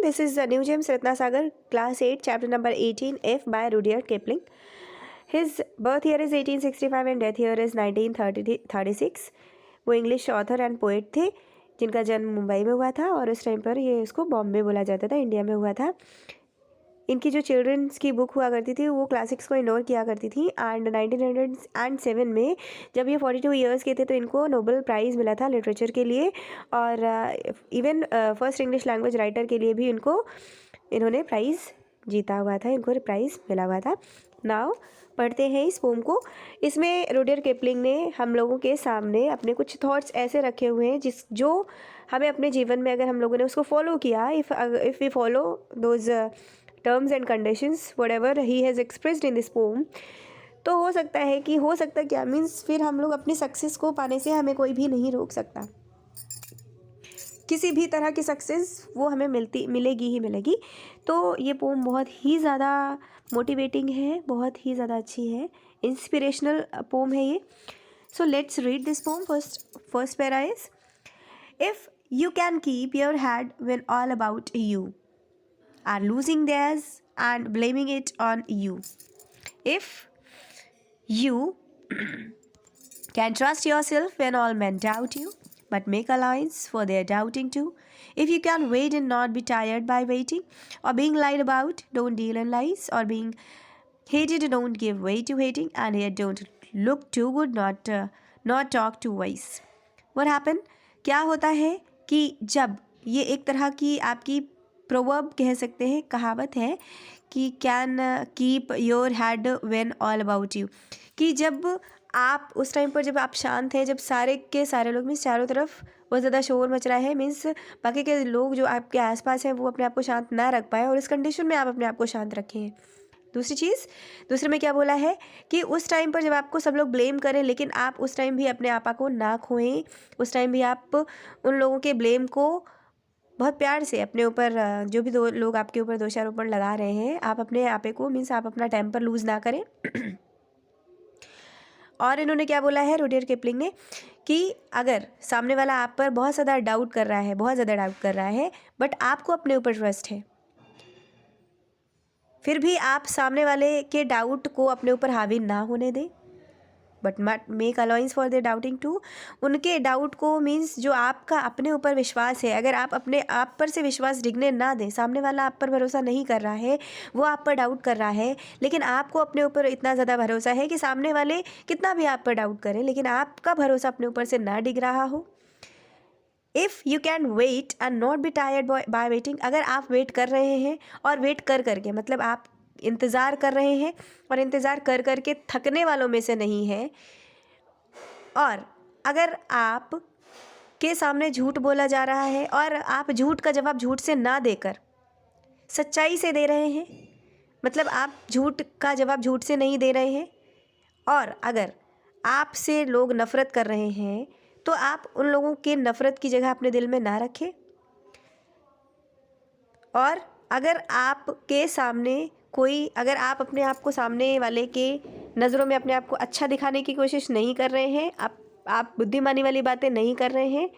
This is New Gems Ratna Sagar, Class 8, Chapter number 18, F by Rudyard Kipling. His birth year is 1865 and death year is 1936. वो English author and poet थे जिनका जन्म मुंबई में हुआ था और उस टाइम पर ये इसको बॉम्बे बोला जाता था, इंडिया में हुआ था। इनकी जो चिल्ड्रंस की बुक हुआ करती थी वो क्लासिक्स को इग्नोर किया करती थी। एंड 1907 में जब ये 42 ईयर्स के थे तो इनको नोबेल प्राइज़ मिला था लिटरेचर के लिए, और even first English language writer के लिए भी इन्होंने प्राइज़ जीता हुआ था, इनको प्राइज़ मिला हुआ था। नाउ पढ़ते हैं इस पोम को। इसमें रुडियर्ड किपलिंग ने हम लोगों के सामने अपने कुछ थॉट्स ऐसे रखे हुए हैं जो हमें अपने जीवन में, अगर हम लोगों ने उसको फॉलो किया, if we follow those terms and conditions whatever he has expressed in this poem, तो हो सकता क्या मीन्स फिर हम लोग अपनी सक्सेस को पाने से हमें कोई भी नहीं रोक सकता। किसी भी तरह की सक्सेस वो हमें मिलेगी। तो ये पोम बहुत ही ज़्यादा मोटिवेटिंग है, बहुत ही ज़्यादा अच्छी है, इंस्पिरेशनल पोम है ये। So let's read this pome. First para is, if you can keep your head when all about you are losing theirs and blaming it on you. If you can trust yourself when all men doubt you, but make allowance for their doubting too. If you can wait and not be tired by waiting, or being lied about, don't deal in lies, or being hated, don't give way to hating, and yet don't look too good, not talk too wise. What happened? क्या होता है कि जब ये एक तरह की आपकी प्रोवर्ब कह सकते हैं, कहावत है कि can keep your head when all about you, कि जब आप उस टाइम पर जब आप शांत हैं, जब सारे के सारे लोग मीन्स चारों तरफ बहुत ज़्यादा शोर मच रहा है, मीन्स बाकी के लोग जो आपके आसपास हैं वो अपने आप को शांत ना रख पाए, और इस कंडीशन में आप अपने आप को शांत रखें। दूसरे में क्या बोला है कि उस टाइम पर जब आपको सब लोग ब्लेम करें, लेकिन आप उस टाइम भी अपने आपा को ना खोएं, उस टाइम भी आप उन लोगों के ब्लेम को बहुत प्यार से अपने ऊपर, जो भी दो लोग आपके ऊपर दोषारोपण लगा रहे हैं, आप अपने आपे को मीन्स आप अपना टेम्पर लूज ना करें। और इन्होंने क्या बोला है रुडियर्ड किपलिंग ने कि अगर सामने वाला आप पर बहुत ज़्यादा डाउट कर रहा है बट आपको अपने ऊपर ट्रस्ट है, फिर भी आप सामने वाले के डाउट को अपने ऊपर हावी ना होने दें, but make allowance for their doubting too. उनके डाउट को मीन्स जो आपका अपने ऊपर विश्वास है, अगर आप अपने आप पर से विश्वास डिगने ना दें, सामने वाला आप पर भरोसा नहीं कर रहा है, वो आप पर डाउट कर रहा है, लेकिन आपको अपने ऊपर इतना ज़्यादा भरोसा है कि सामने वाले कितना भी आप पर डाउट करें, लेकिन आपका भरोसा अपने ऊपर से ना डिग रहा हो। If you can wait and not be tired by waiting, अगर आप वेट कर रहे हैं और वेट कर करके, मतलब आप इंतज़ार कर रहे हैं और इंतज़ार कर करके थकने वालों में से नहीं है, और अगर आप के सामने झूठ बोला जा रहा है और आप झूठ का जवाब झूठ से ना देकर सच्चाई से दे रहे हैं, मतलब आप झूठ का जवाब झूठ से नहीं दे रहे हैं, और अगर आपसे लोग नफ़रत कर रहे हैं तो आप उन लोगों के नफ़रत की जगह अपने दिल में ना रखें, और अगर आपके सामने अगर आप अपने आप को सामने वाले के नज़रों में अपने आप को अच्छा दिखाने की कोशिश नहीं कर रहे हैं, आप बुद्धिमानी वाली बातें नहीं कर रहे हैं,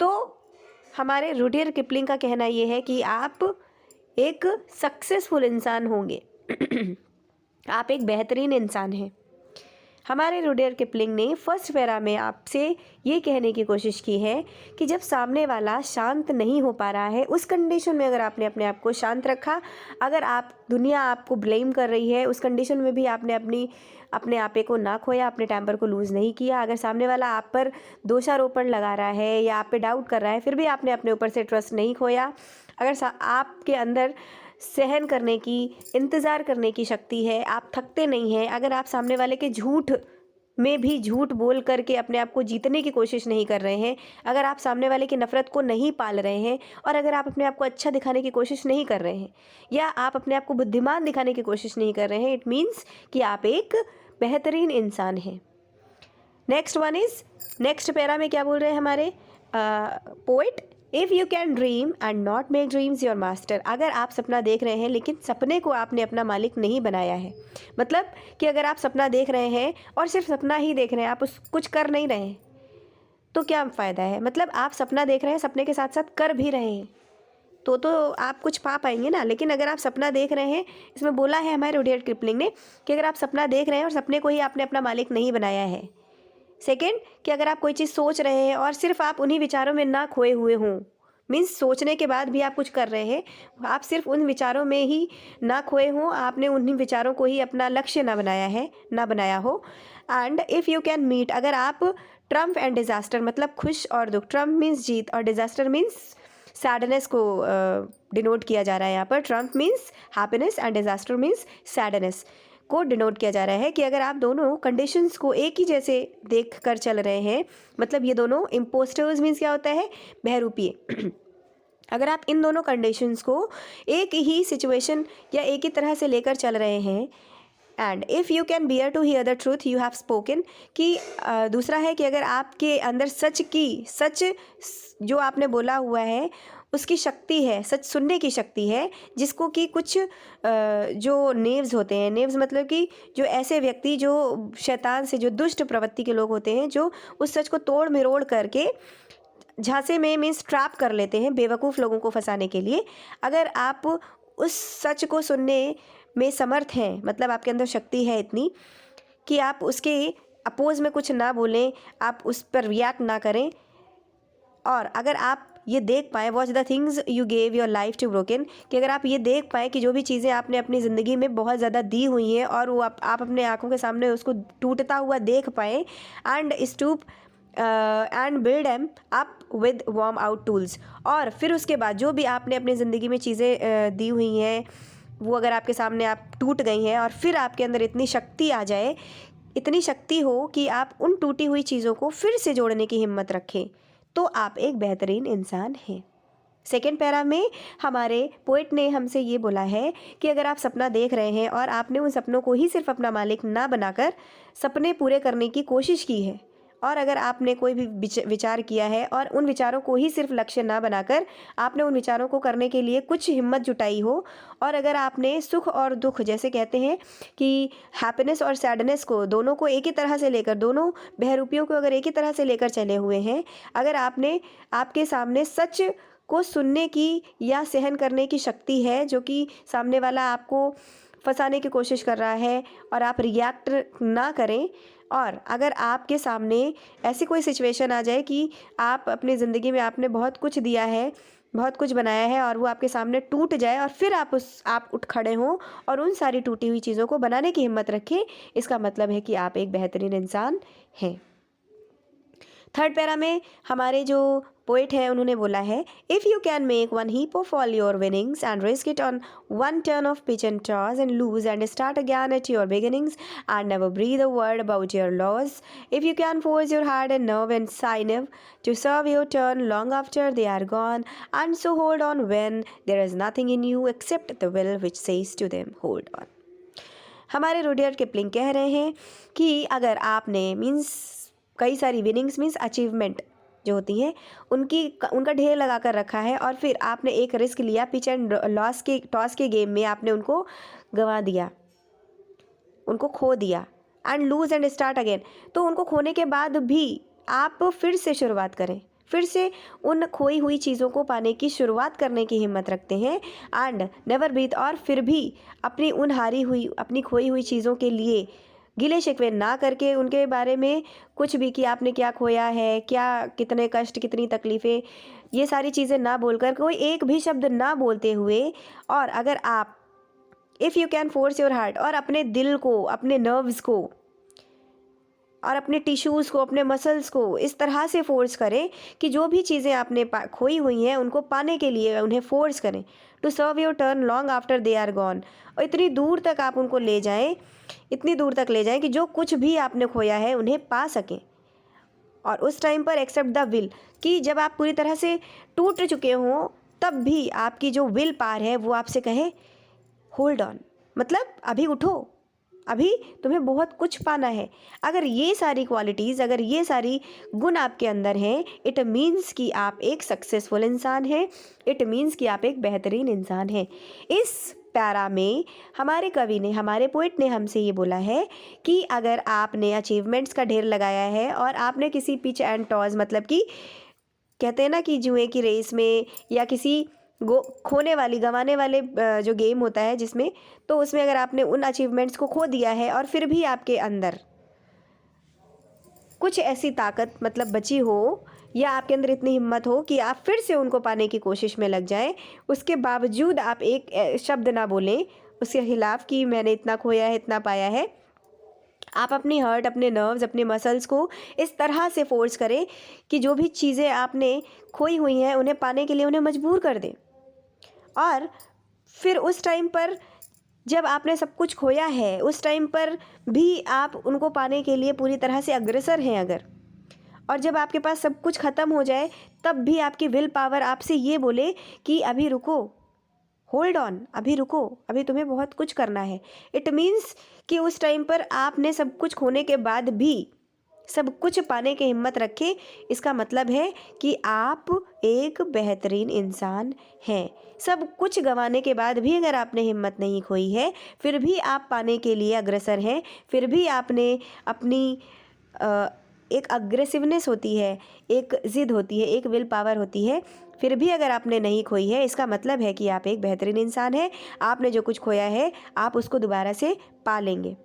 तो हमारे रुडियर्ड किपलिंग का कहना ये है कि आप एक सक्सेसफुल इंसान होंगे। आप एक बेहतरीन इंसान हैं। हमारे रुडियर्ड किपलिंग ने फर्स्ट पैरा में आपसे ये कहने की कोशिश की है कि जब सामने वाला शांत नहीं हो पा रहा है, उस कंडीशन में अगर आपने अपने आप को शांत रखा, अगर दुनिया आपको ब्लेम कर रही है, उस कंडीशन में भी आपने अपने आपे को ना खोया, अपने टेम्पर को लूज़ नहीं किया, अगर सामने वाला आप पर दोषारोपण लगा रहा है या आप पे डाउट कर रहा है, फिर भी आपने अपने ऊपर से ट्रस्ट नहीं खोया, अगर आपके अंदर सहन करने की, इंतज़ार करने की शक्ति है, आप थकते नहीं हैं, अगर आप सामने वाले के झूठ में भी झूठ बोल करके अपने आप को जीतने की कोशिश नहीं कर रहे हैं, अगर आप सामने वाले की नफ़रत को नहीं पाल रहे हैं, और अगर आप अपने आप को अच्छा दिखाने की कोशिश नहीं कर रहे हैं, या आप अपने आप को बुद्धिमान दिखाने की कोशिश नहीं कर रहे हैं, इट मीन्स कि आप एक बेहतरीन इंसान हैं। नेक्स्ट पैरा में क्या बोल रहे हैं हमारे poet, if you can dream and not make dreams your master, अगर आप सपना देख रहे हैं लेकिन सपने को आपने अपना मालिक नहीं बनाया है, मतलब कि अगर आप सपना देख रहे हैं और सिर्फ सपना ही देख रहे हैं, आप कुछ कर नहीं रहे हैं, तो क्या फ़ायदा है। मतलब आप सपना देख रहे हैं, सपने के साथ साथ कर भी रहे हैं, तो आप कुछ पा पाएंगे ना। लेकिन अगर आप सपना देख रहे हैं, इसमें बोला है हमारे रुडयार्ड किपलिंग ने कि अगर आप सपना देख रहे हैं और सपने को ही आपने अपना मालिक नहीं बनाया है। सेकंड, कि अगर आप कोई चीज़ सोच रहे हैं और सिर्फ आप उन्हीं विचारों में ना खोए हुए हों, मीन्स सोचने के बाद भी आप कुछ कर रहे हैं, आप सिर्फ उन विचारों में ही ना खोए हों, आपने उन्हीं विचारों को ही अपना लक्ष्य ना बनाया हो। And if you can meet, अगर आप ट्रम्प एंड डिजास्टर, मतलब खुश और दुख, ट्रम्प मीन्स जीत और डिजास्टर मीन्स सैडनेस को डिनोट किया जा रहा है यहाँ पर। Trump means happiness and disaster means sadness को डिनोट किया जा रहा है कि अगर आप दोनों कंडीशंस को एक ही जैसे देख कर चल रहे हैं, मतलब ये दोनों इम्पोस्टर्स मीन्स क्या होता है, बहरूपीय। अगर आप इन दोनों कंडीशंस को एक ही सिचुएशन या एक ही तरह से लेकर चल रहे हैं, and if you can bear to hear the truth you have spoken, कि दूसरा है कि अगर आपके अंदर सच जो आपने बोला हुआ है उसकी शक्ति है, सच सुनने की शक्ति है, जिसको कि कुछ जो नेव्स होते हैं, नेव्स मतलब कि जो ऐसे व्यक्ति जो शैतान से, जो दुष्ट प्रवृत्ति के लोग होते हैं, जो उस सच को तोड़ मरोड़ करके झांसे में मीन्स ट्रैप कर लेते हैं बेवकूफ़ लोगों को फंसाने के लिए। अगर आप उस सच को सुनने में समर्थ हैं, मतलब आपके अंदर शक्ति है इतनी कि आप उसके अपोज में कुछ ना बोलें, आप उस पर रिएक्ट ना करें, और अगर आप ये देख पाएँ, watch the things you gave your life to broken, कि अगर आप ये देख पाएँ कि जो भी चीज़ें आपने अपनी ज़िंदगी में बहुत ज़्यादा दी हुई हैं और वो आप अपने आँखों के सामने उसको टूटता हुआ देख पाएँ, and stoop and build M up with warm out tools, और फिर उसके बाद जो भी आपने अपनी ज़िंदगी में चीज़ें दी हुई हैं वो अगर आपके सामने आप टूट गई हैं और फिर आपके अंदर इतनी शक्ति आ जाए, इतनी शक्ति हो कि आप उन टूटी हुई चीज़ों को फिर से जोड़ने की हिम्मत रखें, तो आप एक बेहतरीन इंसान हैं। सेकेंड पैरा में हमारे पोइट ने हमसे ये बोला है कि अगर आप सपना देख रहे हैं और आपने उन सपनों को ही सिर्फ अपना मालिक ना बनाकर सपने पूरे करने की कोशिश की है, और अगर आपने कोई भी विचार किया है और उन विचारों को ही सिर्फ लक्ष्य ना बनाकर आपने उन विचारों को करने के लिए कुछ हिम्मत जुटाई हो, और अगर आपने सुख और दुख, जैसे कहते हैं कि हैप्पीनेस और सैडनेस को, दोनों को एक ही तरह से लेकर, दोनों बहरूपियों को अगर एक ही तरह से लेकर चले हुए हैं, अगर आपके सामने सच को सुनने की या सहन करने की शक्ति है, जो कि सामने वाला आपको फंसाने की कोशिश कर रहा है और आप रिएक्ट ना करें, और अगर आपके सामने ऐसी कोई सिचुएशन आ जाए कि आप अपनी ज़िंदगी में आपने बहुत कुछ दिया है, बहुत कुछ बनाया है, और वो आपके सामने टूट जाए और फिर आप उठ खड़े हों और उन सारी टूटी हुई चीज़ों को बनाने की हिम्मत रखें, इसका मतलब है कि आप एक बेहतरीन इंसान हैं। थर्ड पैरा में हमारे जो पोइट हैं उन्होंने बोला है, if you can make one heap of all your winnings and risk it on one turn of pitch and toss and lose and start again at your beginnings and never breathe a word about your loss, if you can force your heart and nerve and sinew to serve your turn long after they are gone and so hold on when there is nothing in you accept the will which says to them hold on. हमारे Rudyard Kipling कह रहे हैं कि अगर आपने means कई सारी winnings means achievement जो होती हैं उनका ढेर लगा कर रखा है, और फिर आपने एक रिस्क लिया, पिच एंड टॉस के गेम में आपने उनको गंवा दिया, उनको खो दिया, and lose and start again, तो उनको खोने के बाद भी आप फिर से शुरुआत करें, फिर से उन खोई हुई चीज़ों को पाने की शुरुआत करने की हिम्मत रखते हैं, एंड नेवर ब्रीथ, और फिर भी अपनी उन अपनी खोई हुई चीज़ों के लिए गिले शिकवे ना करके उनके बारे में कुछ भी कि आपने क्या खोया है, क्या कितने कष्ट, कितनी तकलीफ़ें, ये सारी चीज़ें ना बोलकर, कोई एक भी शब्द ना बोलते हुए, और अगर आप if you can force your heart, और अपने दिल को, अपने नर्व्स को और अपने टिश्यूज़ को, अपने मसल्स को इस तरह से फोर्स करें कि जो भी चीज़ें आपने खोई हुई हैं उनको पाने के लिए उन्हें फोर्स करें, to serve your turn long after they are gone, और इतनी दूर तक आप उनको ले जाएं, इतनी दूर तक ले जाएं कि जो कुछ भी आपने खोया है उन्हें पा सकें। और उस टाइम पर एक्सेप्ट द विल, कि जब आप पूरी तरह से टूट चुके हों तब भी आपकी जो विल पार है वो आपसे कहे होल्ड ऑन, मतलब अभी उठो, अभी तुम्हें बहुत कुछ पाना है। अगर ये सारी क्वालिटीज़, अगर ये सारी गुण आपके अंदर हैं, इट मीन्स कि आप एक सक्सेसफुल इंसान हैं, इट मीन्स कि आप एक बेहतरीन इंसान हैं। इस पैरा में हमारे कवि ने, हमारे पोइट ने हमसे ये बोला है कि अगर आपने अचीवमेंट्स का ढेर लगाया है और आपने किसी पिच एंड टॉस, मतलब कि कहते हैं ना कि जुए की रेस में या किसी खोने वाली, गंवाने वाले जो गेम होता है जिसमें, तो उसमें अगर आपने उन अचीवमेंट्स को खो दिया है और फिर भी आपके अंदर कुछ ऐसी ताकत मतलब बची हो, या आपके अंदर इतनी हिम्मत हो कि आप फिर से उनको पाने की कोशिश में लग जाएं, उसके बावजूद आप एक शब्द ना बोलें उसके खिलाफ कि मैंने इतना खोया है, इतना पाया है। आप अपनी हार्ट, अपने नर्व्स, अपने मसल्स को इस तरह से फोर्स करें कि जो भी चीज़ें आपने खोई हुई हैं उन्हें पाने के लिए उन्हें मजबूर कर दें। और फिर उस टाइम पर जब आपने सब कुछ खोया है, उस टाइम पर भी आप उनको पाने के लिए पूरी तरह से अग्रसर हैं अगर, और जब आपके पास सब कुछ ख़त्म हो जाए तब भी आपकी विल पावर आपसे ये बोले कि अभी रुको, होल्ड ऑन, अभी रुको, अभी तुम्हें बहुत कुछ करना है। इट मीन्स कि उस टाइम पर आपने सब कुछ खोने के बाद भी सब कुछ पाने की हिम्मत रखें। इसका मतलब है कि आप एक बेहतरीन इंसान हैं। सब कुछ गंवाने के बाद भी अगर आपने हिम्मत नहीं खोई है, फिर भी आप पाने के लिए अग्रसर हैं, फिर भी आपने अपनी एक अग्रेसिवनेस होती है, एक ज़िद होती है, एक विल पावर होती है, फिर भी अगर आपने नहीं खोई है, इसका मतलब है कि आप एक बेहतरीन इंसान हैं। आपने जो कुछ खोया है आप उसको दोबारा से पा लेंगे।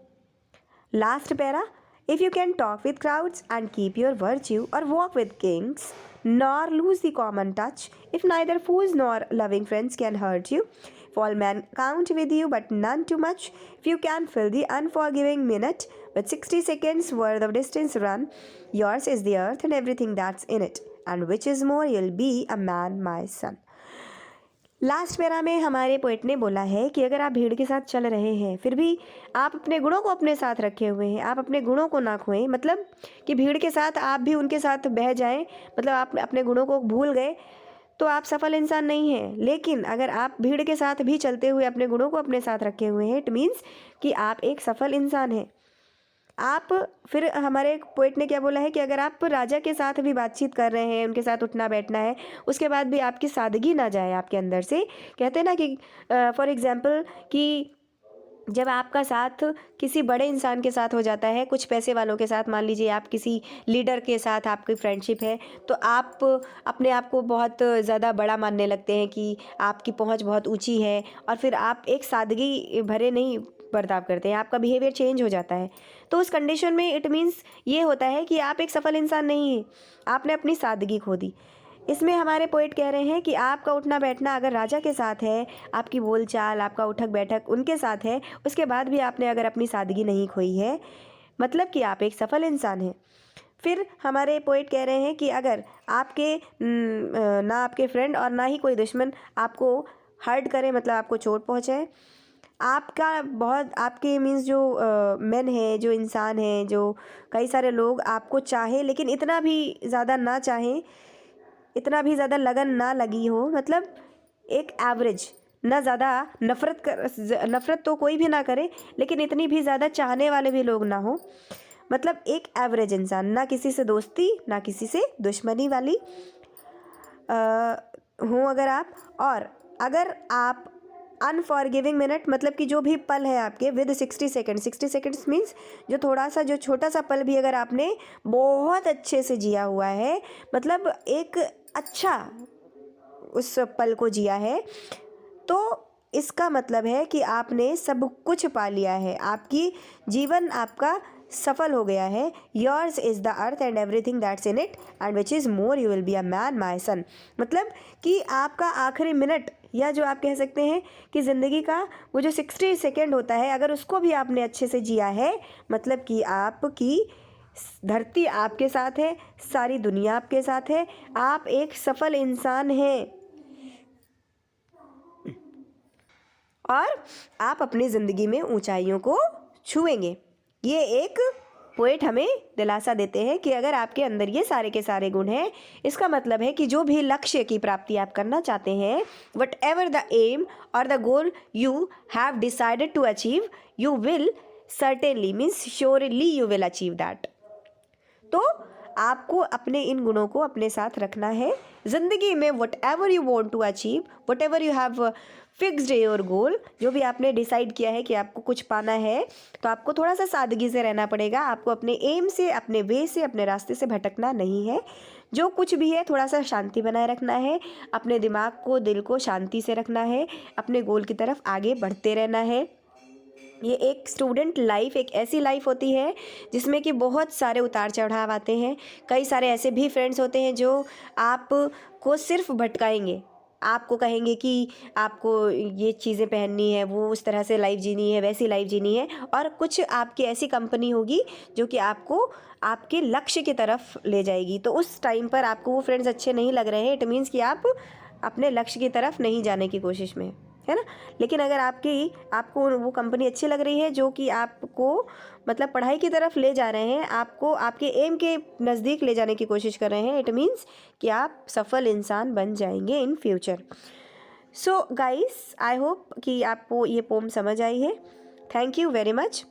Last para, if you can talk with crowds and keep your virtue, or walk with kings, nor lose the common touch, if neither fools nor loving friends can hurt you, if all men count with you but none too much, if you can fill the unforgiving minute with 60 seconds worth of distance run, yours is the earth and everything that's in it, and which is more, you'll be a man, my son. Last para में हमारे poet ने बोला है कि अगर आप भीड़ के साथ चल रहे हैं फिर भी आप अपने गुणों को अपने साथ रखे हुए हैं, आप अपने गुणों को ना खोएं, मतलब कि भीड़ के साथ आप भी उनके साथ बह जाएं, मतलब आप अपने गुणों को भूल गए तो आप सफल इंसान नहीं हैं। लेकिन अगर आप भीड़ के साथ भी चलते हुए अपने गुणों को अपने साथ रखे हुए हैं, इट मीन्स कि आप एक सफल इंसान हैं। आप फिर हमारे पोएट ने क्या बोला है कि अगर आप राजा के साथ भी बातचीत कर रहे हैं, उनके साथ उठना बैठना है, उसके बाद भी आपकी सादगी ना जाए आपके अंदर से। कहते हैं ना कि फॉर एग्जांपल कि जब आपका साथ किसी बड़े इंसान के साथ हो जाता है, कुछ पैसे वालों के साथ, मान लीजिए आप किसी लीडर के साथ आपकी फ्रेंडशिप है, तो आप अपने आप को बहुत ज़्यादा बड़ा मानने लगते हैं कि आपकी पहुंच बहुत ऊंची है, और फिर आप एक सादगी भरे नहीं बर्ताव करते हैं, आपका बिहेवियर चेंज हो जाता है। तो उस कंडीशन में इट मीन्स ये होता है कि आप एक सफल इंसान नहीं हैं, आपने अपनी सादगी खो दी। इसमें हमारे पोएट कह रहे हैं कि आपका उठना बैठना अगर राजा के साथ है, आपकी बोलचाल, आपका उठक बैठक उनके साथ है, उसके बाद भी आपने अगर अपनी सादगी नहीं खोई है, मतलब कि आप एक सफल इंसान हैं। फिर हमारे पोएट कह रहे हैं कि अगर आपके ना आपके फ्रेंड और ना ही कोई दुश्मन आपको हर्ट करे, मतलब आपको चोट पहुँचाए, आपका बहुत आपके मीन्स जो मेन है, जो इंसान हैं, जो कई सारे लोग आपको चाहें लेकिन इतना भी ज़्यादा ना चाहें, इतना भी ज़्यादा लगन ना लगी हो, मतलब एक एवरेज, ना ज़्यादा नफ़रत तो कोई भी ना करे लेकिन इतनी भी ज़्यादा चाहने वाले भी लोग ना हो, मतलब एक एवरेज इंसान, ना किसी से दोस्ती ना किसी से दुश्मनी वाली हो अगर आप। और अगर आप अनफॉरगिविंग मिनट, मतलब कि जो भी पल है आपके विद 60 सेकेंड, 60 सेकेंड्स मीन्स जो थोड़ा सा, जो छोटा सा पल भी अगर आपने बहुत अच्छे से जिया हुआ है, मतलब एक अच्छा उस पल को जिया है, तो इसका मतलब है कि आपने सब कुछ पा लिया है, आपकी जीवन आपका सफल हो गया है। Yours is the earth and everything that's in it and which is more, you will be a man my son. मतलब कि आपका आखिरी मिनट, या जो आप कह सकते हैं कि ज़िंदगी का वो जो 60 सेकेंड होता है, अगर उसको भी आपने अच्छे से जिया है, मतलब कि आपकी धरती आपके साथ है, सारी दुनिया आपके साथ है, आप एक सफल इंसान हैं और आप अपनी ज़िंदगी में ऊंचाइयों को छुएंगे। ये एक पोएट हमें दिलासा देते हैं कि अगर आपके अंदर ये सारे के सारे गुण हैं, इसका मतलब है कि जो भी लक्ष्य की प्राप्ति आप करना चाहते हैं, whatever the aim or the goal you have decided to achieve, you will certainly means surely you will achieve that. तो आपको अपने इन गुणों को अपने साथ रखना है ज़िंदगी में। Whatever you want to achieve, whatever you have fixed your goal, जो भी आपने डिसाइड किया है कि आपको कुछ पाना है, तो आपको थोड़ा सा सादगी से रहना पड़ेगा। आपको अपने एम से, अपने वे से, अपने रास्ते से भटकना नहीं है। जो कुछ भी है थोड़ा सा शांति बनाए रखना है, अपने दिमाग को, दिल को शांति से रखना है, अपने गोल की तरफ आगे बढ़ते रहना है। ये एक स्टूडेंट लाइफ एक ऐसी लाइफ होती है जिसमें कि बहुत सारे उतार चढ़ाव आते हैं। कई सारे ऐसे भी फ्रेंड्स होते हैं जो आपको सिर्फ भटकाएंगे, आपको कहेंगे कि आपको ये चीज़ें पहननी है, वो उस तरह से लाइफ जीनी है, वैसी लाइफ जीनी है। और कुछ आपकी ऐसी कंपनी होगी जो कि आपको आपके लक्ष्य की तरफ ले जाएगी। तो उस टाइम पर आपको वो फ्रेंड्स अच्छे नहीं लग रहे हैं, इट मीन्स कि आप अपने लक्ष्य की तरफ नहीं जाने की कोशिश में है ना। लेकिन अगर आपको वो कंपनी अच्छी लग रही है जो कि आपको मतलब पढ़ाई की तरफ ले जा रहे हैं, आपको आपके एम के नज़दीक ले जाने की कोशिश कर रहे हैं, इट मीन्स कि आप सफल इंसान बन जाएंगे in future. So guys, I hope कि आपको ये पोम समझ आई है। Thank you very much.